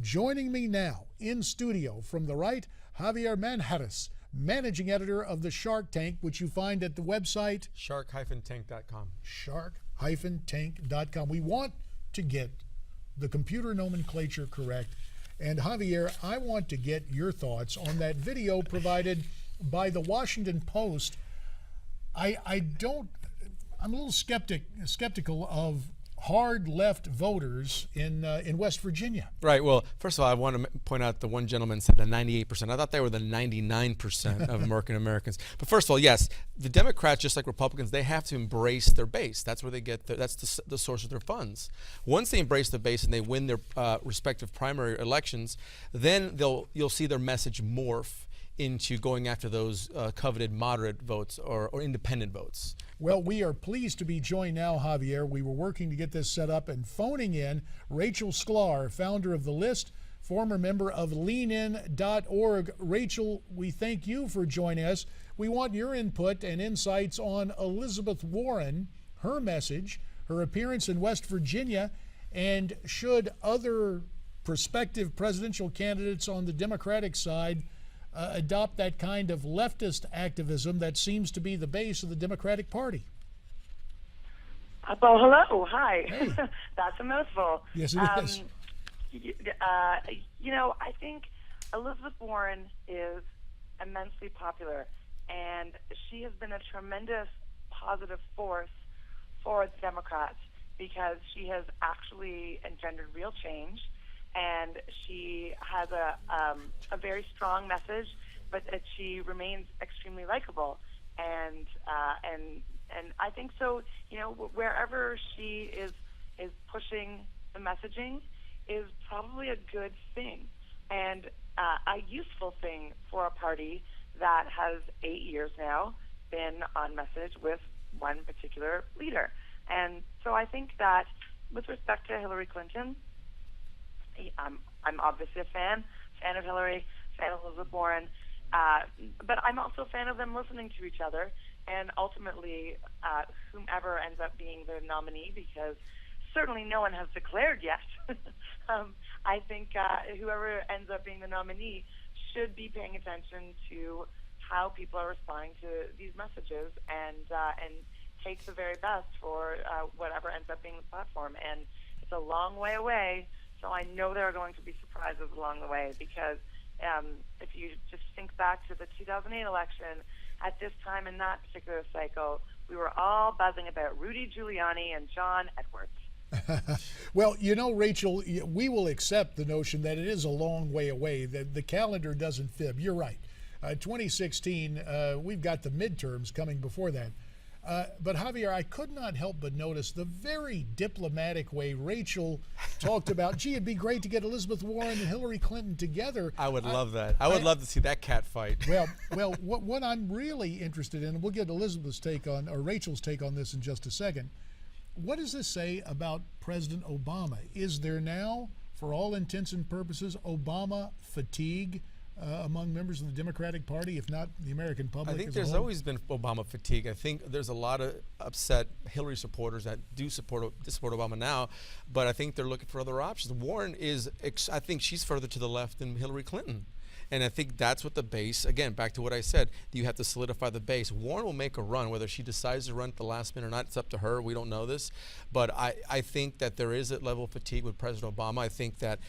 Joining me now in studio from the right, Javier Manjarres, managing editor of the Shark Tank, which you find at the website shark-tank.com. Shark-tank.com. We want to get the computer nomenclature correct. And Javier, I want to get your thoughts on that video provided by the Washington Post. I'm a little skeptical of hard left voters in West Virginia. Right. Well, first of all, I want to point out the one gentleman said the 98%. I thought they were the 99% of Americans. But first of all, yes, the Democrats, just like Republicans, they have to embrace their base. That's where they get that's the source of their funds. Once they embrace the base and they win their respective primary elections, then you'll see their message morph into going after those coveted moderate votes or independent votes. Well, we are pleased to be joined now, Javier. We were working to get this set up and phoning in Rachel Sklar, founder of The List, former member of leanin.org. Rachel, we thank you for joining us. We want your input and insights on Elizabeth Warren, her message, her appearance in West Virginia, and should other prospective presidential candidates on the Democratic side adopt that kind of leftist activism that seems to be the base of the Democratic Party. Well, hello. Hi. Hey. That's a mouthful. Yes, it is. I think Elizabeth Warren is immensely popular, and she has been a tremendous positive force for the Democrats because she has actually engendered real change. And she has a very strong message, but that she remains extremely likable, and I think so. Wherever she is pushing the messaging is probably a good thing and a useful thing for a party that has 8 years now been on message with one particular leader. And so I think that with respect to Hillary Clinton, I'm obviously a fan of Hillary, fan of Elizabeth Warren, but I'm also a fan of them listening to each other and ultimately whomever ends up being the nominee, because certainly no one has declared yet. I think whoever ends up being the nominee should be paying attention to how people are responding to these messages and take the very best for whatever ends up being the platform. And it's a long way away. So I know there are going to be surprises along the way because if you just think back to the 2008 election, at this time in that particular cycle, we were all buzzing about Rudy Giuliani and John Edwards. Well, Rachel, we will accept the notion that it is a long way away, that the calendar doesn't fib. You're right. 2016, we've got the midterms coming before that. But Javier, I could not help but notice the very diplomatic way Rachel talked about, gee, it'd be great to get Elizabeth Warren and Hillary Clinton together. I would love that. I would love to see that cat fight. Well, what I'm really interested in, and we'll get Elizabeth's take on, or Rachel's take on this in just a second. What does this say about President Obama? Is there now, for all intents and purposes, Obama fatigue among members of the Democratic Party, if not the American public? I think there's always been Obama fatigue. I think there's a lot of upset Hillary supporters that do support Obama now, but I think they're looking for other options. Warren is, I think she's further to the left than Hillary Clinton. And I think that's what the base, again, back to what I said, you have to solidify the base. Warren will make a run. Whether she decides to run at the last minute or not, it's up to her. We don't know this. But I think that there is a level of fatigue with President Obama. I think that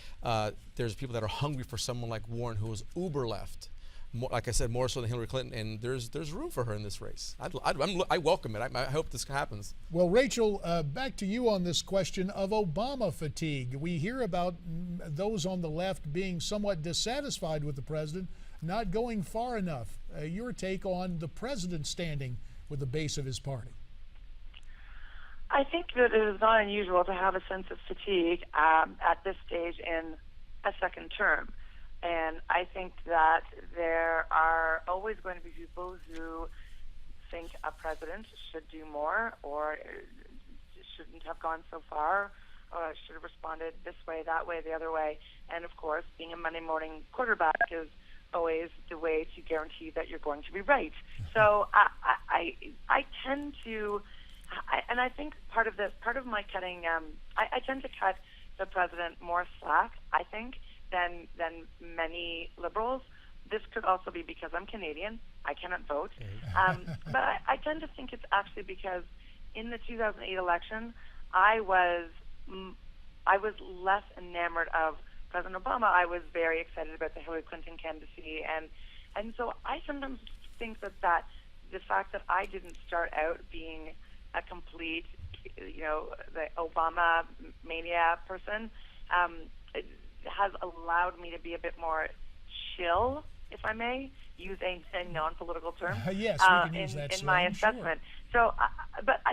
there's people that are hungry for someone like Warren who is uber left. More, like I said, more so than Hillary Clinton, and there's room for her in this race. I welcome it. I hope this happens. Well, Rachel, back to you on this question of Obama fatigue. We hear about those on the left being somewhat dissatisfied with the president, not going far enough. Your take on the president standing with the base of his party? I think that it is not unusual to have a sense of fatigue at this stage in a second term. And I think that there are always going to be people who think a president should do more or shouldn't have gone so far or should have responded this way, that way, the other way. And, of course, being a Monday morning quarterback is always the way to guarantee that you're going to be right. So I tend to, and I think part of my cutting, I tend to cut the president more slack, I think, than many liberals. This could also be because I'm Canadian. I cannot vote. But I tend to think it's actually because in the 2008 election, I was less enamored of President Obama. I was very excited about the Hillary Clinton candidacy, and so I sometimes think that the fact that I didn't start out being a complete, the Obama mania person, it has allowed me to be a bit more chill, if I may use a non-political term. Yes, we can use that in my slang, assessment. Sure.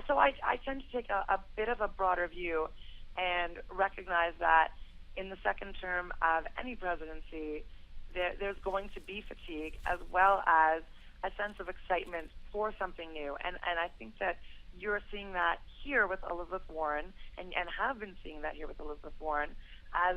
So I tend to take a bit of a broader view and recognize that in the second term of any presidency, there's going to be fatigue as well as a sense of excitement for something new. And I think that you're seeing that here with Elizabeth Warren and have been seeing that here with Elizabeth Warren as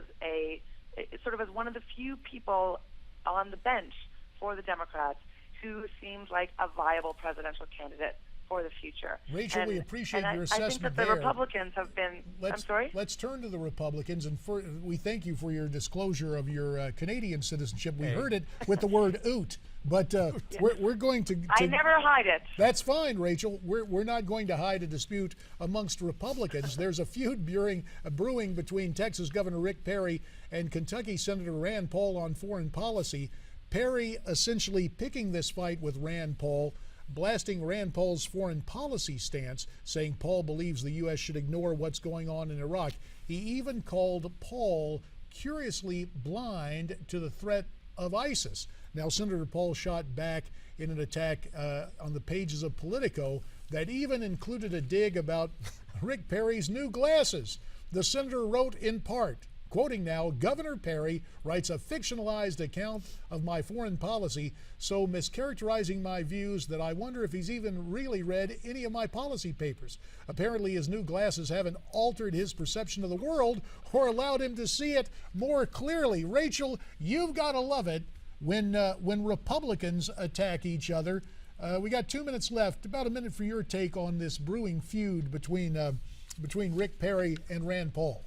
sort of as one of the few people on the bench for the Democrats who seems like a viable presidential candidate for the future. Rachel, we appreciate your assessment I think that the there. Republicans have been. I'm sorry? Let's turn to the Republicans, and we thank you for your disclosure of your Canadian citizenship. We heard it with the word "oot," but we're going to. I never hide it. That's fine, Rachel. We're not going to hide a dispute amongst Republicans. There's a feud brewing between Texas Governor Rick Perry and Kentucky Senator Rand Paul on foreign policy. Perry essentially picking this fight with Rand Paul, blasting Rand Paul's foreign policy stance, saying Paul believes the U.S. should ignore what's going on in Iraq. He even called Paul curiously blind to the threat of ISIS. Now, Senator Paul shot back in an attack on the pages of Politico that even included a dig about Rick Perry's new glasses. The senator wrote in part, quoting now, Governor Perry writes a fictionalized account of my foreign policy, so mischaracterizing my views that I wonder if he's even really read any of my policy papers. Apparently his new glasses haven't altered his perception of the world or allowed him to see it more clearly. Rachel, you've got to love it when Republicans attack each other. We got 2 minutes left. About a minute for your take on this brewing feud between Rick Perry and Rand Paul.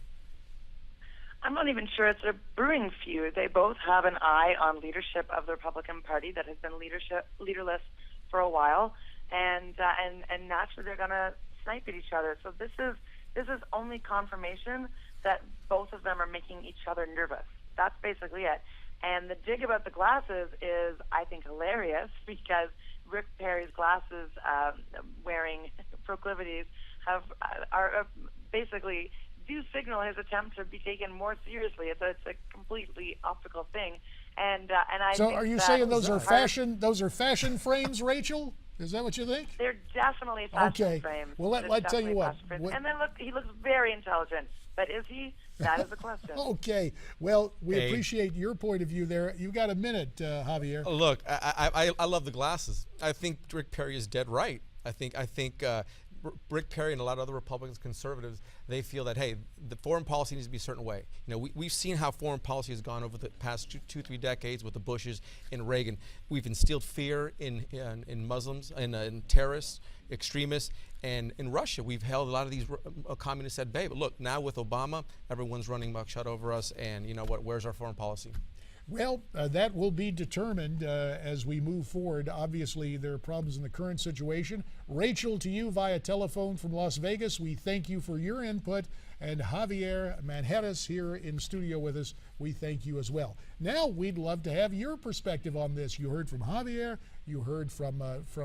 I'm not even sure it's a brewing feud. They both have an eye on leadership of the Republican Party that has been leaderless for a while, and naturally they're going to snipe at each other. So this is only confirmation that both of them are making each other nervous. That's basically it. And the dig about the glasses is, I think, hilarious because Rick Perry's glasses wearing proclivities are basically do signal his attempt to be taken more seriously. It's a completely optical thing, and I. So, think are you that saying those are fashion? Those are fashion frames, Rachel? Is that what you think? They're definitely fashion frames. Well, let's tell you what. And then look, he looks very intelligent, but is he? That is the question. Okay. Well, we appreciate your point of view there. You've got a minute, Javier. Look, I love the glasses. I think Rick Perry is dead right. I think Rick Perry and a lot of other Republicans, conservatives, they feel that, hey, the foreign policy needs to be a certain way. We've seen how foreign policy has gone over the past 2-3 decades with the Bushes and Reagan. We've instilled fear in Muslims and in terrorists, extremists, and in Russia. We've held a lot of these communists at bay. But look, now with Obama, everyone's running buckshot over us, and you know what? Where's our foreign policy? Well, that will be determined as we move forward. Obviously, there are problems in the current situation. Rachel, to you via telephone from Las Vegas, we thank you for your input. And Javier Manjarres here in studio with us, we thank you as well. Now, we'd love to have your perspective on this. You heard from Javier, you heard from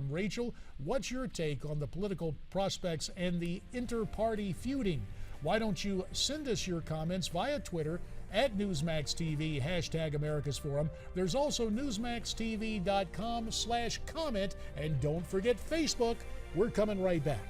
Rachel. What's your take on the political prospects and the inter-party feuding? Why don't you send us your comments via Twitter at NewsmaxTV, #AmericasForum. There's also NewsmaxTV.com/comment. And don't forget Facebook. We're coming right back.